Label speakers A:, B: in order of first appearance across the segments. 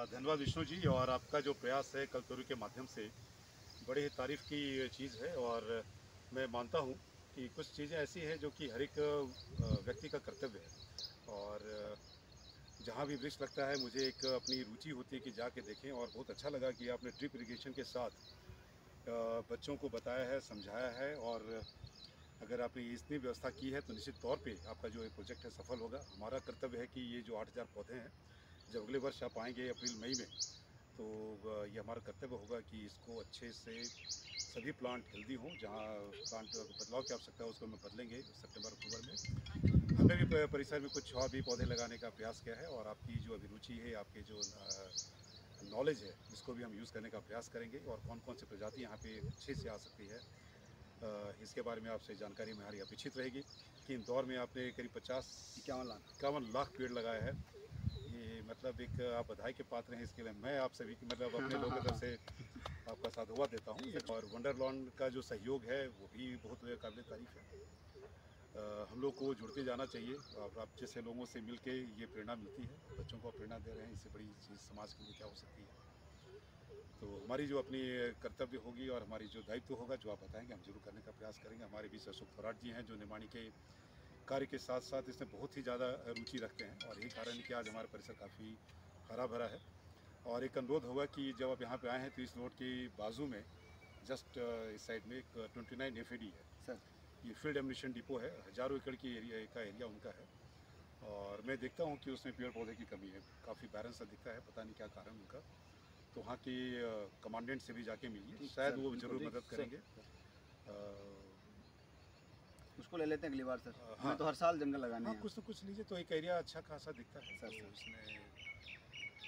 A: धन्यवाद विष्णु जी। और आपका जो प्रयास है कल्पतरु के माध्यम से बड़ी ही तारीफ़ की चीज़ है। और मैं मानता हूँ कि कुछ चीज़ें ऐसी हैं जो कि हर एक व्यक्ति का कर्तव्य है। और जहाँ भी वृक्ष लगता है मुझे एक अपनी रुचि होती है कि जाके देखें। और बहुत अच्छा लगा कि आपने ड्रिप इरिगेशन के साथ बच्चों को बताया है, समझाया है। और अगर आपने इतनी व्यवस्था की है तो निश्चित तौर पे आपका जो ये प्रोजेक्ट है सफल होगा। हमारा कर्तव्य है कि ये जो 8000 पौधे हैं जब अगले वर्ष आप आएंगे अप्रैल मई में, तो ये हमारा कर्तव्य होगा कि इसको अच्छे से सभी प्लांट हेल्दी हों। जहाँ प्लांट बदलाव की आवश्यकता है उसको हम बदलेंगे सितंबर अक्टूबर में। हमने भी परिसर में कुछ और भी पौधे लगाने का प्रयास किया है। और आपकी जो अभिरुचि है, आपके जो नॉलेज है, इसको भी हम यूज़ करने का प्रयास करेंगे। और कौन कौन सी प्रजाति यहाँ पे अच्छे से आ सकती है, इसके बारे में आपसे जानकारी हमारी अपेक्षित रहेगी। कि इंदौर में आपने करीब 51 लाख पेड़ लगाए हैं। ये मतलब एक आप बधाई के पात्र हैं। इसके लिए मैं आप सभी की मतलब अपने लोगों की तरफ से आपका साधुवाद देता हूँ। और वंडरलैंड का जो सहयोग है वो भी बहुत काबिल तारीफ़ है। हम लोग को जुड़ते जाना चाहिए। और आप जैसे लोगों से मिल के ये प्रेरणा मिलती है। बच्चों को प्रेरणा दे रहे हैं, इससे बड़ी चीज़ समाज के लिए क्या हो सकती है। तो हमारी जो अपनी कर्तव्य होगी और हमारी जो दायित्व होगा जो आप बताएंगे हम जरूर करने का प्रयास करेंगे। हमारे बीच अशोक थोराट जी हैं जो निमाणी के कार्य के साथ साथ इसमें बहुत ही ज़्यादा रुचि रखते हैं। और यही कारण है कि आज हमारा परिसर काफ़ी हरा भरा है। और एक अनुरोध होगा कि जब आप यहाँ पे आए हैं तो इस रोड के बाजू में जस्ट इस साइड में एक 29 FAD है सर। ये फील्ड एम्यूनिशन डिपो है। हज़ारों एकड़ की एरिया उनका है। और मैं देखता हूँ कि उसमें पेड़ पौधे की कमी है, काफ़ी बैरन सा दिखता है, पता नहीं क्या कारण उनका। तो वहाँ के कमांडेंट से भी जाके मिलिए, शायद वो जरूर मदद करेंगे।
B: उसको ले लेते हैं अगली बार सर।
A: हाँ,
B: मैं तो हर साल जंगल लगाने हैं।
A: कुछ तो कुछ लीजिए तो एक एरिया अच्छा खासा दिखता है सर। तो इसमें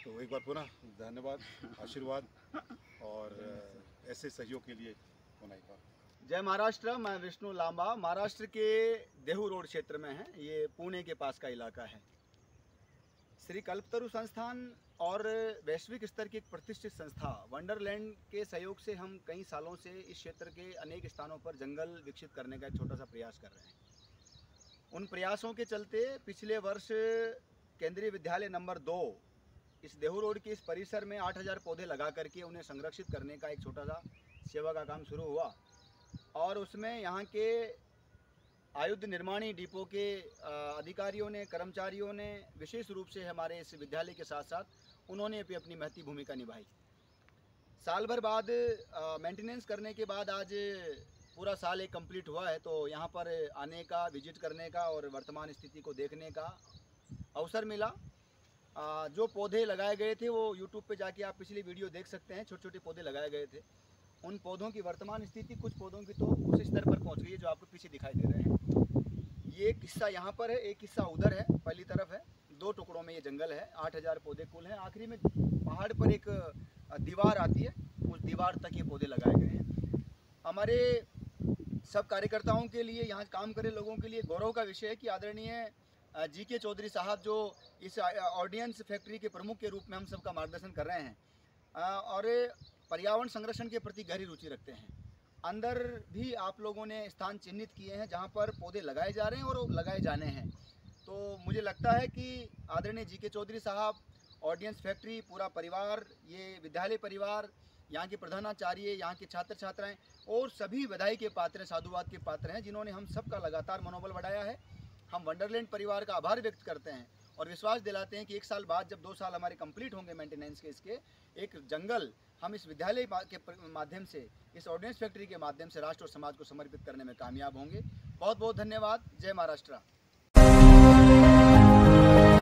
A: तो एक बार पुनः धन्यवाद, आशीर्वाद और ऐसे सहयोग के लिए पुनः एक बार
B: जय महाराष्ट्र। मैं विष्णु लांबा महाराष्ट्र के देहू रोड क्षेत्र में है। ये पुणे के पास का इलाका है। श्री कल्पतरु संस्थान और वैश्विक स्तर की एक प्रतिष्ठित संस्था वंडरलैंड के सहयोग से हम कई सालों से इस क्षेत्र के अनेक स्थानों पर जंगल विकसित करने का एक छोटा सा प्रयास कर रहे हैं। उन प्रयासों के चलते पिछले वर्ष केंद्रीय विद्यालय नंबर 2 इस देहू रोड के इस परिसर में 8000 पौधे लगा करके उन्हें संरक्षित करने का एक छोटा सा सेवा का काम शुरू हुआ। और उसमें यहाँ के आयुध निर्माणी डिपो के अधिकारियों ने, कर्मचारियों ने विशेष रूप से हमारे इस विद्यालय के साथ साथ उन्होंने भी अपनी महती भूमिका निभाई। साल भर बाद मेंटेनेंस करने के बाद आज पूरा साल एक कंप्लीट हुआ है। तो यहाँ पर आने का, विजिट करने का और वर्तमान स्थिति को देखने का अवसर मिला। जो पौधे लगाए गए थे वो यूट्यूब पे जाके आप पिछली वीडियो देख सकते हैं। छोटे छोटे पौधे लगाए गए थे। उन पौधों की वर्तमान स्थिति, कुछ पौधों की तो उस स्तर पर पहुंच गई है जो आपको पीछे दिखाई दे रहे हैं। ये एक हिस्सा यहाँ पर है, एक हिस्सा उधर है, पहली तरफ है। 2 टुकड़ों में ये जंगल है। 8000 पौधे कुल हैं। आखिरी में पहाड़ पर एक दीवार आती है, उस दीवार तक ये पौधे लगाए गए हैं। हमारे सब कार्यकर्ताओं के लिए, यहाँ काम करे लोगों के लिए गौरव का विषय है कि आदरणीय GK चौधरी साहब जो इस ऑर्डिनेंस फैक्ट्री के प्रमुख के रूप में हम सबका मार्गदर्शन कर रहे हैं और पर्यावरण संरक्षण के प्रति गहरी रुचि रखते हैं। अंदर भी आप लोगों ने स्थान चिन्हित किए हैं जहाँ पर पौधे लगाए जा रहे हैं और लगाए जाने हैं। तो मुझे लगता है कि आदरणीय GK चौधरी साहब, ऑर्डिनेंस फैक्ट्री, पूरा परिवार, ये विद्यालय परिवार, यहाँ के प्रधानाचार्य, यहाँ के छात्र छात्राएं और सभी बधाई के पात्र, साधुवाद के पात्र हैं जिन्होंने हम सबका लगातार मनोबल बढ़ाया है। हम वंडरलैंड परिवार का आभार व्यक्त करते हैं और विश्वास दिलाते हैं कि 1 साल बाद जब 2 साल हमारे कंप्लीट होंगे मेंटेनेंस के, इसके एक जंगल हम इस विद्यालय के माध्यम से, इस ऑर्डिनेंस फैक्ट्री के माध्यम से राष्ट्र और समाज को समर्पित करने में कामयाब होंगे। बहुत बहुत धन्यवाद। जय महाराष्ट्र।